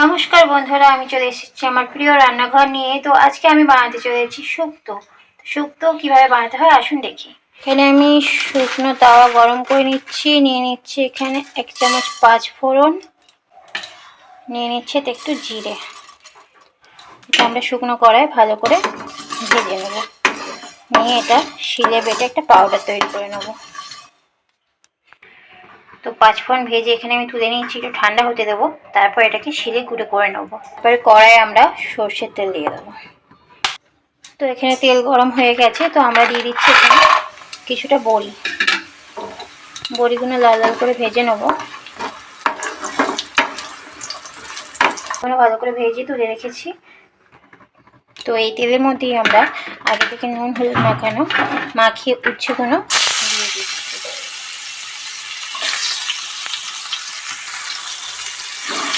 নমস্কার বন্ধুরা, আমি চলে এসেছি আমার প্রিয় রান্নাঘর নিয়ে। তো আজকে আমি বানাতে চলেছি শুক্তো। শুক্তো কিভাবে বানাতে হয় আসুন দেখি। এখানে আমি শুকনো তাওয়া গরম করে নিয়ে নিচ্ছি এখানে 1 চামচ 5 ফোড়ন, নিয়ে নিচ্ছি একটু জিরে। এটা আমরা শুকনো কড়াই ভালো করে ভেজে নেব, নিয়ে এটা শিলে বেটে একটা পাউডার তৈরি করে নেব। তো 5 ফোড়ন ভেজে এখানে আমি তুলে নিচ্ছি, একটু ঠান্ডা হতে দেবো, তারপর এটাকে শিলে গুঁড়ো করে নেব। তারপরে কড়াইয়ে আমরা সর্ষের তেল দিয়ে দেবো। তো এখানে তেল গরম হয়ে গেছে, তো আমরা দিয়ে দিচ্ছি এখানে কিছুটা বড়ি। বড়িগুলো লাল লাল করে ভেজে নেব। ভালো করে ভেজে তুলে রেখেছি। তো এই তেলের মধ্যেই আমরা আগে থেকে নুন হলুদ মাখিয়ে উচ্ছেগুলো দিয়ে দিচ্ছি।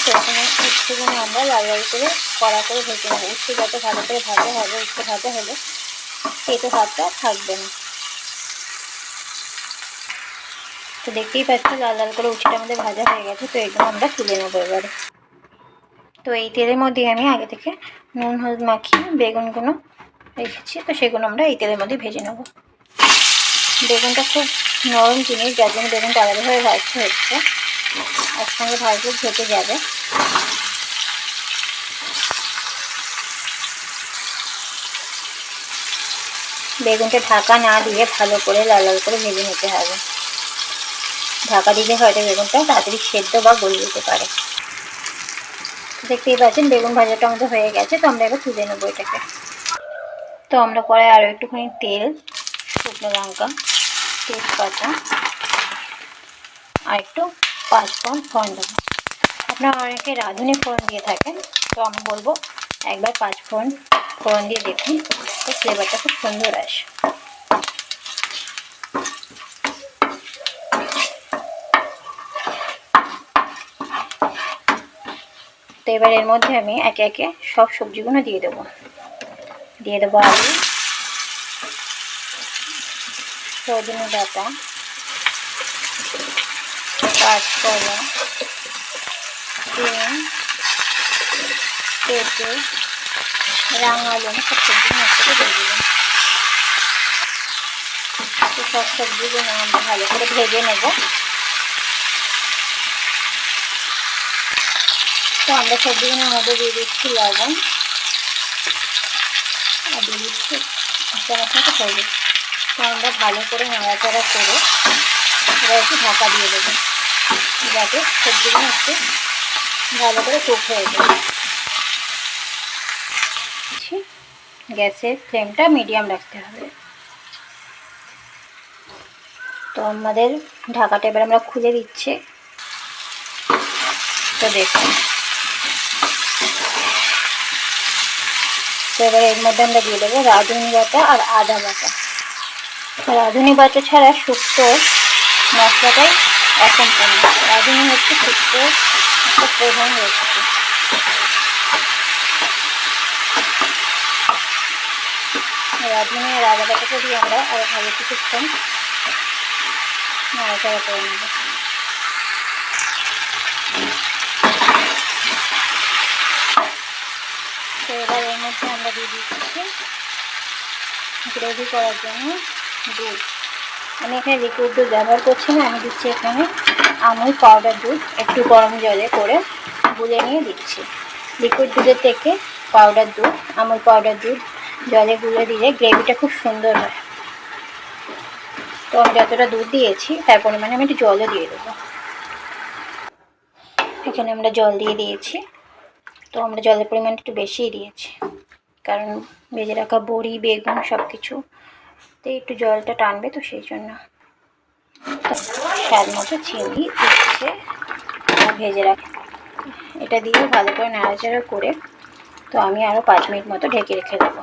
তো এখানে উচ্ছেগুলো আমরা লাল লাল করে কড়া করে ভেজে নেবো। উচ্ছে যত ভালো করে ভাজা হবে, উচ্ছে ভাজা হলে তেতো ভাতটা থাকবে না। তো দেখতেই পাচ্ছি লাল লাল করে উচ্ছেটা আমাদের ভাজা হয়ে গেছে। তো এগুলো আমরা তুলে নেবো এবারে। তো এই তেলের মধ্যে আমি আগে থেকে নুন হলুদ মাখিয়ে বেগুনগুলো রেখেছি, তো সেগুলো আমরা এই তেলের মধ্যে ভেজে নেব। বেগুনটা খুব নরম জিনিস, যার জন্য বেগুনটা আলাদাভাবে ভাজতে হচ্ছে, একসঙ্গে ভাজলে ঘেটে যাবে। বেগুনটা ঢাকা না দিয়ে ভালো করে লাল লাল করে ভেজে নিতে হবে। ঢাকা দিলে হয়তো বেগুনটা তাড়াতাড়ি সেদ্ধ বা গলে যেতে পারে। দেখতেই পাচ্ছেন বেগুন ভাজাটা আমাদের হয়ে গেছে। তো আমরা এবার তুলে নেবো এটাকে। তো আমরা কড়াই আরও একটুখানি তেল, শুকনো লঙ্কা, তেজপাতা আর একটু 5 ফোড়ন দেবো। আপনারা অনেকে রাঁধুনি ফোড়ন দিয়ে থাকেন, তো আমি বলবো একবার 5 ফোড়ন দিয়ে দেখুন, তো ফ্লেভারটা খুব সুন্দর আসে। তো এবার এর মধ্যে আমি একে একে সব সবজিগুলো দিয়ে দেবো। আলু, সজনে ডাঁটা, কাঁচকলা, সিম, পেঁপে, রাঙালু, সব সবজিগুলো একসাথে দিয়ে দেবেন। তো সব সবজিগুলো আমরা ভালো করে ভেজে নেব। তো আমরা সবজিগুলোর মধ্যে দিয়ে দিচ্ছি লবণ আর দিয়ে দিচ্ছি 1 চামচ মতো হলুদ। তো আমরা ভালো করে নাড়াচাড়া করে এবার একটু ঢাকা দিয়ে দেবো, যাতে সবজিগুলো একটু ভালো করে কুক হয়ে যায়। গ্যাসের ফ্লেমটা মিডিয়াম রাখতে হবে। তো আমাদের ঢাকাটা এবার আমরা খুলে দিচ্ছি। তো দেখুন, তো এবার এর মধ্যে আমরা দিয়ে দেবো রাঁধুনি বাটা আর আদা বাটা। রাঁধুনি বাটা ছাড়া শুক্তো মশলাটাই অসম্পূর্ণ। রাঁধুনি হচ্ছে শুক্তো একটা প্রধান রেসিপি। রাঁধুনি আর আদা বাটাটা দিয়ে আমরা আরও ভালো কিছুক্ষণ নাড়াচাড়া করে নেব। তো এবার এর মধ্যে আমরা দিয়ে দিচ্ছি গ্রেভি করার জন্য দুধ। আমি এখানে লিকুইড দুধ ব্যবহার করছি না, আমি দিচ্ছি এখানে আমুল পাউডার দুধ। একটু গরম জলে করে গুলে নিয়ে দিচ্ছি। লিকুইড দুধের থেকে পাউডার দুধ, আমুল পাউডার দুধ জলে গুলে দিলে গ্রেভিটা খুব সুন্দর হয়। তো আমি যতটা দুধ দিয়েছি তার পরিমাণে আমি একটু জলও দিয়ে দেবো। এখানে আমরা জল দিয়ে দিয়েছি। তো আমরা জলের পরিমাণটা একটু বেশিই দিয়েছি, কারণ ভেজে রাখা বড়ি, বেগুন সব কিছুতে একটু জলটা টানবে, তো সেই জন্য। স্বাদ মতো চিনি, উচ্ছে ভেজে রাখা এটা দিয়ে ভালো করে নাড়াচাড়া করে তো আমি আরও 5 মিনিট মতো ঢেকে রেখে দেবো।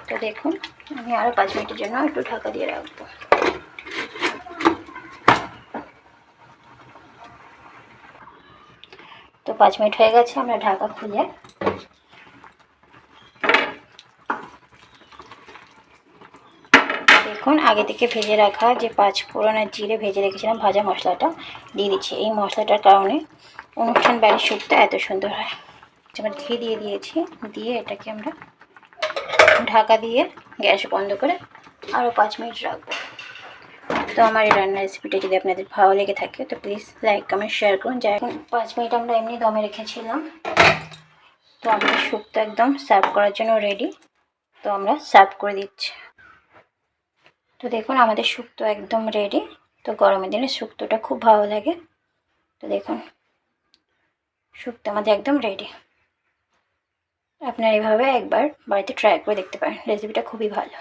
তো দেখুন, আমি আরও 5 মিনিটের জন্য একটু ঢাকা দিয়ে রাখবো। তো 5 মিনিট হয়ে গেছে, আমরা ঢাকা খুলে দেখুন আগে থেকে ভেজে রাখা যে 5 ফোড়ন আর জিরে ভেজে রেখেছিলাম ভাজা মশলাটা দিয়ে দিচ্ছি। এই মশলাটার কারণে অনুষ্ঠান বাড়ির স্যুপটা এত সুন্দর হয়। যেমন ঘি দিয়ে দিয়েছি, দিয়ে এটাকে আমরা ঢাকা দিয়ে গ্যাস বন্ধ করে আরও 5 মিনিট রাখবো। তো আমার এই রান্নার রেসিপিটা যদি আপনাদের ভালো লেগে থাকে তো প্লিজ লাইক কমেন্ট শেয়ার করুন। যা এখন 5 মিনিট আমরা এমনি দমে রেখেছিলাম। তো আমাদের স্যুপটা একদম সার্ভ করার জন্য রেডি। তো আমরা সার্ভ করে দিচ্ছি। তো দেখুন আমাদের শুক্তো একদম রেডি। তো গরমের দিনে শুক্তোটা খুব ভালো লাগে। তো দেখুন শুক্তো আমাদের একদম রেডি। আপনারা এভাবে একবার বাড়িতে ট্রাই করে দেখতে পারেন, রেসিপিটা খুবই ভালো।